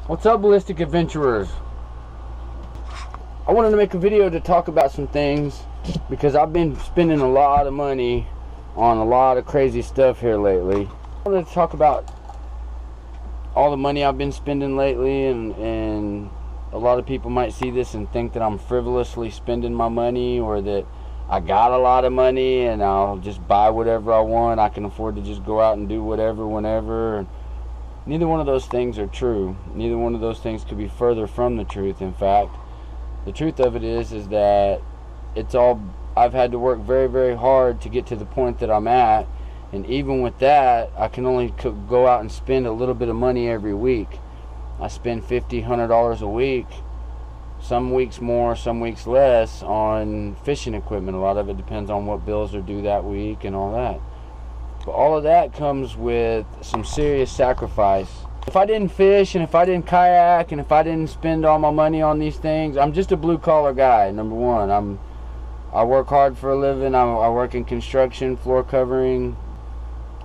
What's up, ballistic adventurers? I wanted to make a video to talk about some things because I've been spending a lot of money on a lot of crazy stuff here lately. I wanted to talk about all the money I've been spending lately, and a lot of people might see this and think that I'm frivolously spending my money, or that I got a lot of money and I'll just buy whatever I want. I can afford to just go out and do whatever whenever. Neither one of those things are true. Neither one of those things could be further from the truth. In fact, the truth of it is that I've had to work very, very hard to get to the point that I'm at, and even with that, I can only go out and spend a little bit of money every week. I spend $50, $100 a week, some weeks more, some weeks less, on fishing equipment. A lot of it depends on what bills are due that week and all that. But all of that comes with some serious sacrifice. If I didn't fish, and if I didn't kayak, and if I didn't spend all my money on these things, I'm just a blue-collar guy, number one. I work hard for a living. I work in construction, floor covering.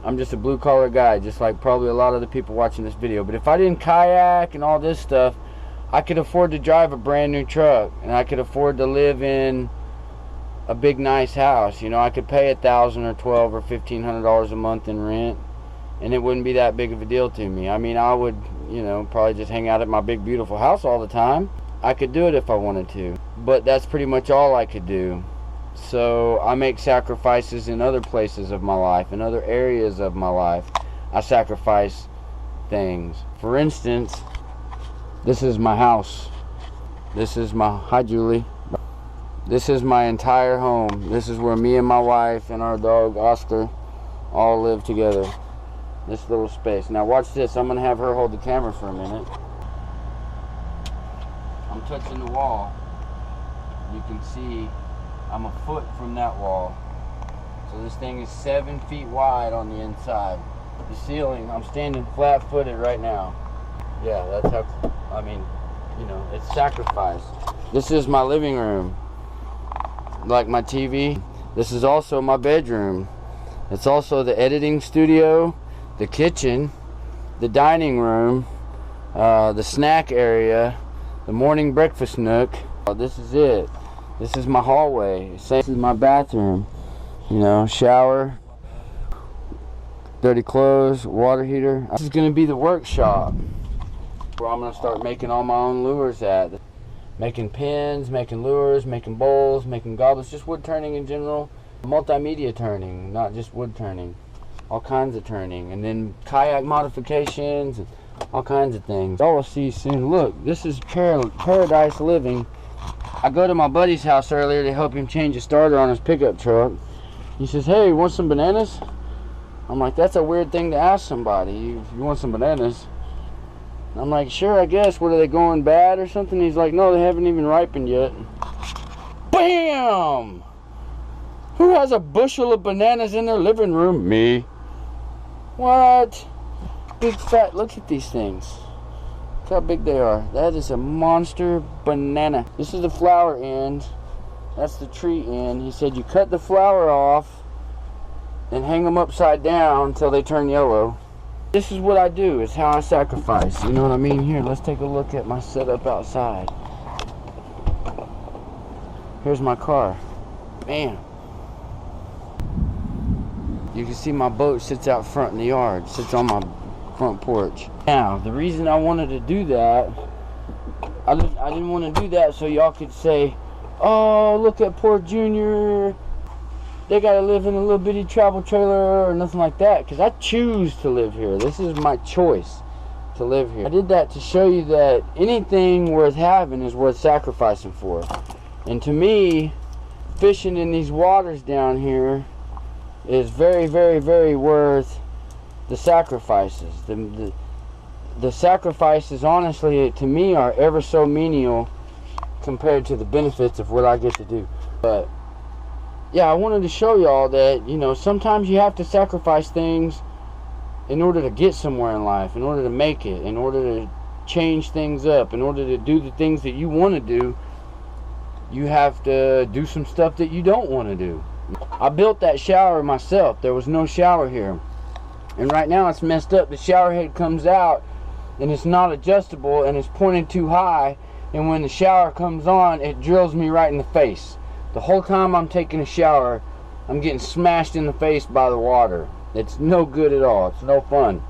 I'm just a blue-collar guy, just like probably a lot of the people watching this video. But if I didn't kayak and all this stuff, I could afford to drive a brand new truck, and I could afford to live in a big nice house. You know, I could pay $1,000 or $1,200 or $1,500 a month in rent, and it wouldn't be that big of a deal to me. I mean, I would, probably just hang out at my big beautiful house all the time. I could do it if I wanted to, but that's pretty much all I could do. So I make sacrifices in other places of my life, in other areas of my life. I sacrifice things. For instance, this is my house. This is hi Julie. This is my entire home. This is where me and my wife and our dog Oscar all live together. This little space. Now watch this. I'm going to have her hold the camera for a minute. I'm touching the wall. You can see I'm a foot from that wall. So this thing is 7 feet wide on the inside. The ceiling, I'm standing flat-footed right now. Yeah, that's how, it's sacrifice. This is my living room. Like my TV. This is also my bedroom. It's also the editing studio, the kitchen, the dining room, the snack area, the morning breakfast nook. This is it. This is my hallway. This is my bathroom. Shower, dirty clothes, water heater. This is going to be the workshop where I'm going to start making all my own lures at. Making pins, making lures, making bowls, making goblets, just wood turning in general. Multimedia turning, not just wood turning. All kinds of turning. And then kayak modifications and all kinds of things. Y'all will see soon. Look, this is paradise living. I go to my buddy's house earlier to help him change a starter on his pickup truck. He says, "Hey, you want some bananas?" I'm like, that's a weird thing to ask somebody. You want some bananas? I'm like, sure, I guess. What, are they going bad or something? He's like, no, they haven't even ripened yet. BAM! Who has a bushel of bananas in their living room? Me. What? Big fat, look at these things. Look how big they are. That is a monster banana. This is the flower end. That's the tree end. He said you cut the flower off and hang them upside down until they turn yellow. This is what I do. It's how I sacrifice. You know what I mean? Here, let's take a look at my setup outside. Here's my car. Bam. You can see my boat sits out front in the yard. Sits on my front porch. Now, the reason I wanted to do that, I didn't want to do that so y'all could say, oh, look at poor Junior. They gotta live in a little bitty travel trailer or nothing like that, because I choose to live here. This is my choice to live here. I did that to show you that anything worth having is worth sacrificing for. And to me, fishing in these waters down here is very, very, very worth the sacrifices. The sacrifices, honestly, to me, are ever so menial compared to the benefits of what I get to do. But yeah, I wanted to show y'all that, sometimes you have to sacrifice things in order to get somewhere in life, in order to make it, in order to change things up, in order to do the things that you want to do. You have to do some stuff that you don't want to do. I built that shower myself. There was no shower here. And right now it's messed up. The shower head comes out and it's not adjustable, and it's pointed too high, and when the shower comes on, it drills me right in the face. The whole time I'm taking a shower, I'm getting smashed in the face by the water. It's no good at all. It's no fun.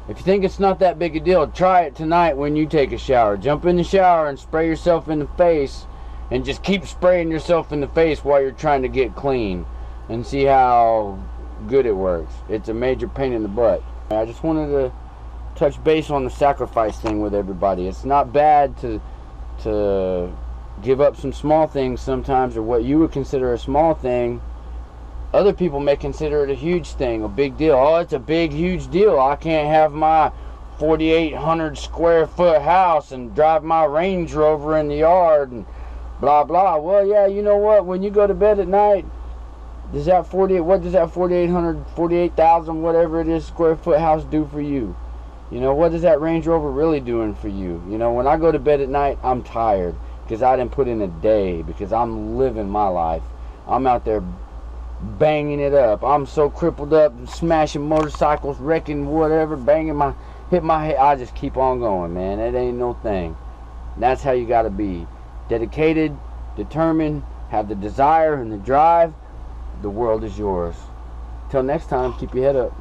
If you think it's not that big a deal, try it tonight when you take a shower. Jump in the shower and spray yourself in the face, and just keep spraying yourself in the face while you're trying to get clean, and see how good it works. It's a major pain in the butt. I just wanted to touch base on the sacrifice thing with everybody. It's not bad to give up some small things sometimes, or what you would consider a small thing, other people may consider it a huge thing, a big deal. Oh, it's a big, huge deal. I can't have my 4,800 square foot house and drive my Range Rover in the yard and blah blah. Well, yeah, you know what? When you go to bed at night, what does that 4,800, 48,000, whatever it is, square foot house do for you? You know, what is that Range Rover really doing for you? You know, when I go to bed at night, I'm tired because I didn't put in a day, because I'm living my life. I'm out there banging it up. I'm so crippled up, smashing motorcycles, wrecking whatever, hit my head. I just keep on going, man. It ain't no thing. That's how you got to be. Dedicated, determined, have the desire and the drive. The world is yours. Till next time, keep your head up.